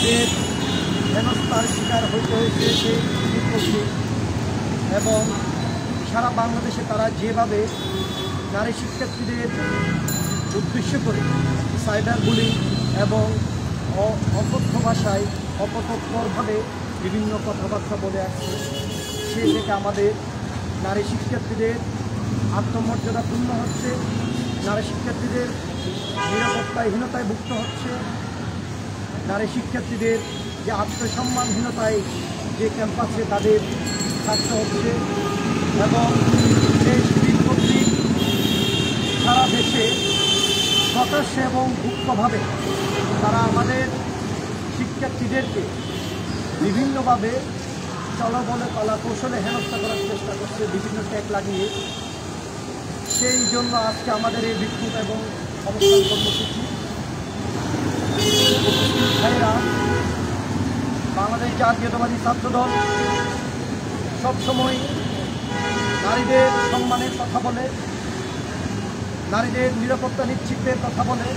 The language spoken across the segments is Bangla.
শিক্ষার্থীদের হেনস্থার শিকার হইতে হয়েছে সেই বিপক্ষে এবং সারা বাংলাদেশে তারা যেভাবে নারী শিক্ষার্থীদের উদ্দেশ্য করে সাইবার বুলিং এবং অকথ্য ভাষায় অপতৎপরভাবে বিভিন্ন কথাবার্তা বলে আসছে, সে থেকে আমাদের নারী শিক্ষার্থীদের আত্মমর্যাদা পূর্ণ হচ্ছে, নারী শিক্ষার্থীদের নিরাপত্তাহীনতায় ভুক্ত হচ্ছে, নারী শিক্ষার্থীদের যে আত্মসম্মানহীনতায় যে ক্যাম্পাসে তাদের থাকতে হচ্ছে এবং সেই বিপত্তি সারা দেশে প্রকাশ্যে এবং গুপ্তভাবে তারা আমাদের শিক্ষার্থীদেরকে বিভিন্নভাবে চলবলে কলা কৌশলে হেনস্থা করার চেষ্টা করছে বিভিন্ন ট্যাগ লাগিয়ে। সেই জন্য আজকে আমাদের এই বিক্ষোভ এবং অবস্থান কর্মসূচি। ভাইয়েরা, বাংলাদেশ জাতীয়তাবাদী ছাত্রদল সবসময় নারীদের সম্মানের কথা বলে, নারীদের নিরাপত্তা নিশ্চিতের কথা বলে,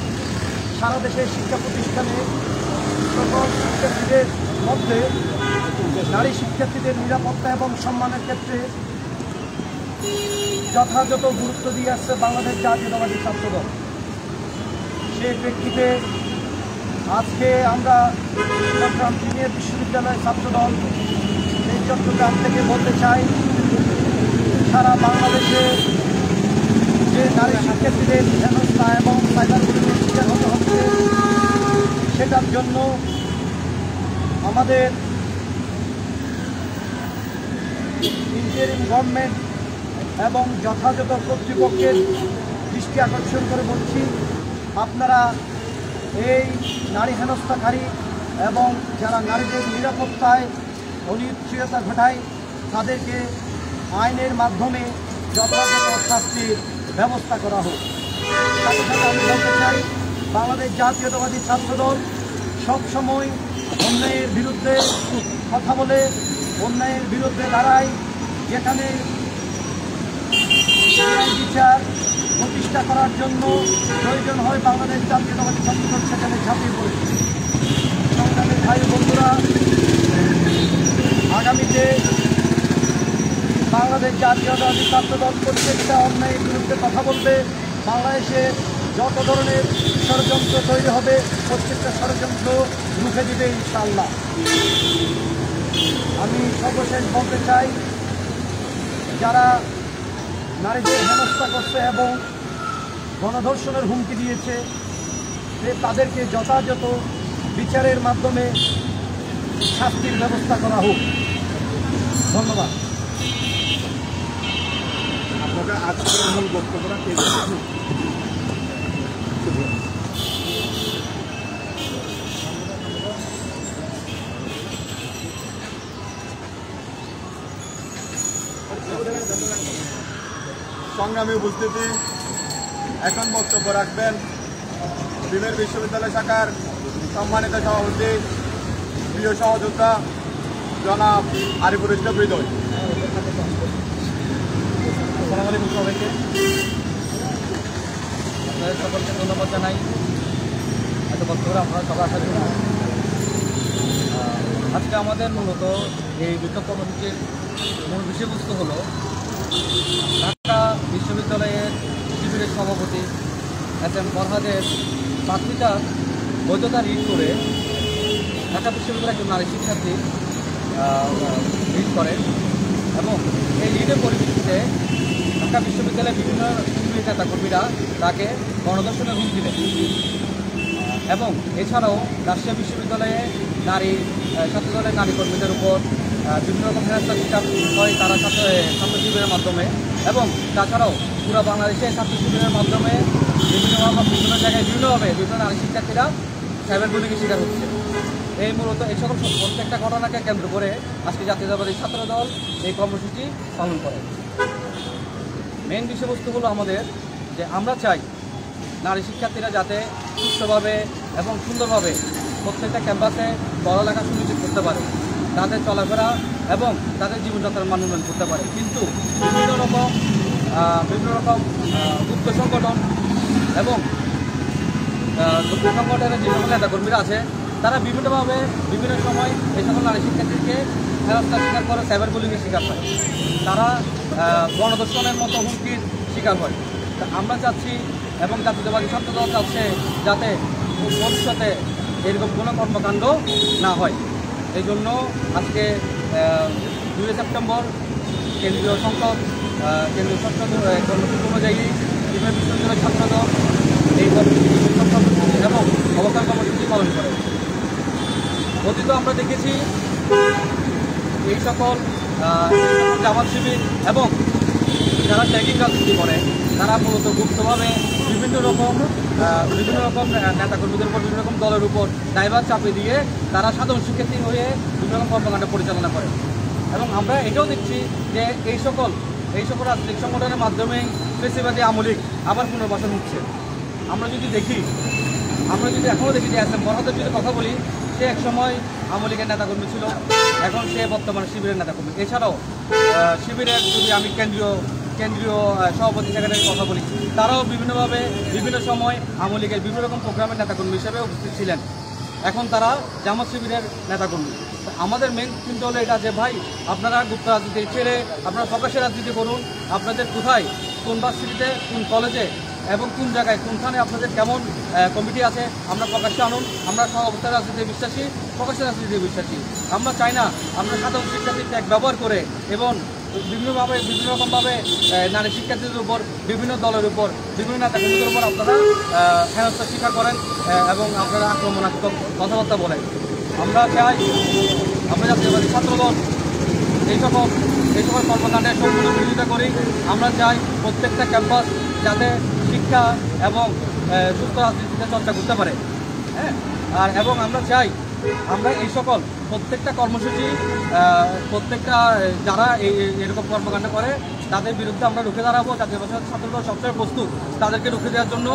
সারা দেশের শিক্ষা প্রতিষ্ঠানে সকল শিক্ষার্থীদের মধ্যে নারী শিক্ষার্থীদের নিরাপত্তা এবং সম্মানের ক্ষেত্রে যথাযথ গুরুত্ব দিয়ে আসছে বাংলাদেশ জাতীয়তাবাদী ছাত্রদল। সেই প্রেক্ষিতে আজকে আমরা চট্টগ্রাম প্রিমিয়ার বিশ্ববিদ্যালয়ের ছাত্রদল এই চট্টগ্রাম থেকে বলতে চাই, সারা বাংলাদেশে যে নারী শিক্ষার্থীদের হেনস্থা এবং সাইবার বুলিংয়ের শিকার হতে হচ্ছে, সেটার জন্য আমাদের ইন্টারিম গভর্নমেন্ট এবং যথাযথ কর্তৃপক্ষের দৃষ্টি আকর্ষণ করে বলছি, আপনারা এই নারী হেনস্থাকারী এবং যারা নারীদের নিরাপত্তায় অনিশ্চয়তা ঘটায় তাদেরকে আইনের মাধ্যমে যথাযথ শাস্তির ব্যবস্থা করা হোক। সাথে সাথে আমি বলতে চাই, বাংলাদেশ জাতীয়তাবাদী ছাত্রদল সবসময় অন্যায়ের বিরুদ্ধে কথা বলে, অন্যায়ের বিরুদ্ধে দাঁড়ায়। যেখানে বিচার প্রতিষ্ঠা করার জন্য প্রয়োজন হয় বাংলাদেশ জাতীয়তাবাদী ছাত্রদল সেখানে ঝাঁপিয়ে পড়েছে। সংগ্রামী ভাই বন্ধুরা, আগামীতে বাংলাদেশ জাতীয়তাবাদী ছাত্রদল প্রত্যেকটা অন্যায়ের বিরুদ্ধে কথা বলবে। বাংলাদেশে যত ধরনের ষড়যন্ত্র তৈরি হবে প্রত্যেকটা ষড়যন্ত্র রুখে দিবে ইনশাআল্লাহ। আমি সর্বশেষ বলতে চাই, যারা নারীদের হেনস্থা করছে এবং গণধর্ষণের হুমকি দিয়েছে তাদেরকে যথাযথ বিচারের মাধ্যমে শাস্তির ব্যবস্থা করা হোক। ধন্যবাদ। আপনারা আজকের মূল বক্তব্যটা কে সংগ্রামী উপস্থিতি, এখন বক্তব্য রাখবেন বিমের বিশ্ববিদ্যালয় শাখার সম্মানিত সভাপতি, প্রিয় সহযোদ্ধা জনাব আরিফুল ইসলাম হৃদয়। আসসালামু আলাইকুম সবাইকে। আপনাদের সকলকে ধন্যবাদ জানাই এত বক্তব্য আপনারা সবাই আসার জন্য। আজকে আমাদের মূলত এই বিক্ষোভ কর্মসূচির মূল বিষয়বস্তু হলো ঢাকা বিশ্ববিদ্যালয়ের শিবিরের সভাপতি SM ফরহাদের প্রার্থিতার বৈধতা রিট করে ঢাকা বিশ্ববিদ্যালয়ের একজন নারী শিক্ষার্থী রিট করেন এবং এই রিটের পরিপ্রেক্ষিতে ঢাকা বিশ্ববিদ্যালয়ের বিভিন্ন নেতাকর্মীরা তাকে গণধর্ষণের হুমকি দেন এবং এছাড়াও রাজশাহী বিশ্ববিদ্যালয়ে ছাত্রদলের নারী কর্মীদের উপর বিভিন্ন রকম হেনস্থার শিকার হয় তারা ছাত্র শিবিরের মাধ্যমে এবং তাছাড়াও পুরো বাংলাদেশে ছাত্র শিবিরের মাধ্যমে বিভিন্ন জায়গায় বিভিন্নভাবে বিভিন্ন নারী শিক্ষার্থীরা সাইবার বুলিংয়ের শিকার হচ্ছে। এই মূলত এই সকল প্রত্যেকটা ঘটনাকে কেন্দ্র করে আজকে জাতীয়তাবাদী ছাত্রদল এই কর্মসূচি পালন করে। মেইন বিষয়বস্তু হলো আমাদের যে আমরা চাই নারী শিক্ষার্থীরা যাতে সুস্থভাবে এবং সুন্দরভাবে প্রত্যেকটা ক্যাম্পাসে পড়ালেখা সুনিশ্চিত করতে পারে, তাদের চলাফেরা এবং তাদের জীবনযাত্রার মান উন্নয়ন করতে পারে। কিন্তু বিভিন্ন রকম যুদ্ধ সংগঠন এবং যুদ্ধ সংগঠনের যে সকল নেতাকর্মীরা আছে তারা বিভিন্নভাবে বিভিন্ন সময় এই সকল নারী শিক্ষার্থীকে হেনস্থার শিকার করে, সাইবার বুলিংয়ের শিকার হয়, তারা গণধর্ষণের মতো হুমকির শিকার হয়। তা আমরা চাচ্ছি এবং জাতীয়তাবাদী ছাত্রদল চাচ্ছে যাতে ভবিষ্যতে এরকম কোনো কর্মকাণ্ড না হয়। এই জন্য আজকে 2 সেপ্টেম্বর কেন্দ্রীয় সংসদ কেন্দ্রীয় সংসদ কর্মসূচি অনুযায়ী বিভিন্ন বিশ্ববিদ্যালয়ের ছাত্রদল এই কর্মসূচি এবং অবকাশ কর্মসূচি পালন করে। অতীত আমরা দেখেছি এই সকল জামাত শিবির এবং যারা ট্যাগিং রাজনীতি করে তারা মূলত গুপ্তভাবে বিভিন্ন রকম নেতাকর্মীদের উপর, বিভিন্ন রকম দলের উপর দায়ভার চাপিয়ে দিয়ে তারা সাধারণ শিক্ষার্থী হয়ে বিভিন্ন রকম কর্মকাণ্ড পরিচালনা করে। এবং আমরা এটাও দেখছি যে এই সকল রাজনৈতিক সংগঠনের মাধ্যমেই ফেসিবাদী আমলিক আবার পুনর্বাসন হচ্ছে। আমরা যদি এখনও দেখি যে SM ফরহাদের যদি কথা বলি, সে একসময় আমলিগের নেতাকর্মী ছিল, এখন সে বর্তমানে শিবিরের নেতাকর্মী। এছাড়াও শিবিরের যদি আমি কেন্দ্রীয় সভাপতি সেক্রেটারির কথা বলি, তারাও বিভিন্নভাবে বিভিন্ন সময় আমলিগের বিভিন্ন রকম প্রোগ্রামের নেতাকর্মী হিসেবে উপস্থিত ছিলেন, এখন তারা জামাত শিবিরের নেতাকর্মী। আমাদের মেন চিন্তা হলো এটা যে ভাই, আপনারা গুপ্ত রাজনীতি ছেড়ে আপনারা প্রকাশ্যে রাজনীতি করুন। আপনাদের কোথায়, কোন ভার্সিটিতে, কোন কলেজে এবং কোন জায়গায় কোনখানে আপনাদের কেমন কমিটি আছে আমরা প্রকাশ্যে আনুন। আমরা সব অবস্থায় রাজনীতিতে বিশ্বাসী, প্রকাশ্যে রাজনীতিতে বিশ্বাসী। আমরা চাই না আমরা সাধারণ শিক্ষার্থী ট্যাগ ব্যবহার করে এবং বিভিন্ন রকমভাবে নারী শিক্ষার্থীদের উপর, বিভিন্ন দলের উপর, বিভিন্ন নেতাকর্মীদের উপর আপনারা হেনস্থার শিকার করেন এবং আপনারা আক্রমণাত্মক কথাবার্তা বলেন। আমরা চাই, আমরা জাতীয়তাবাদী ছাত্রদল এই সকল কর্মকাণ্ডের সম্পূর্ণ বিরোধিতা করি। আমরা চাই প্রত্যেকটা ক্যাম্পাস যাতে শিক্ষা এবং সুস্থ রাজনীতিতে চর্চা করতে পারে। হ্যাঁ, এবং আমরা চাই আমরা এই সকল প্রত্যেকটা কর্মসূচি, প্রত্যেকটা যারা এরকম কর্মকাণ্ড করে তাদের বিরুদ্ধে আমরা রুখে দাঁড়াবো। জাতীয়তাবাদী ছাত্রদল সবসময় প্রস্তুত তাদেরকে রুখে দেওয়ার জন্য।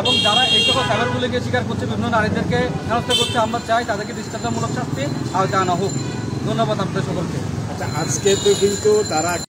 এবং যারা এই সকল সাইবার বুলিংয়ের শিকার করছে, বিভিন্ন নারীদেরকে হেনস্থা করছে, আমরা চাই তাদেরকে দৃষ্টান্তমূলক শাস্তি আওতায় আনা হোক। ধন্যবাদ আপনাদের সকলকে। আচ্ছা, আজকে তো কিন্তু তারা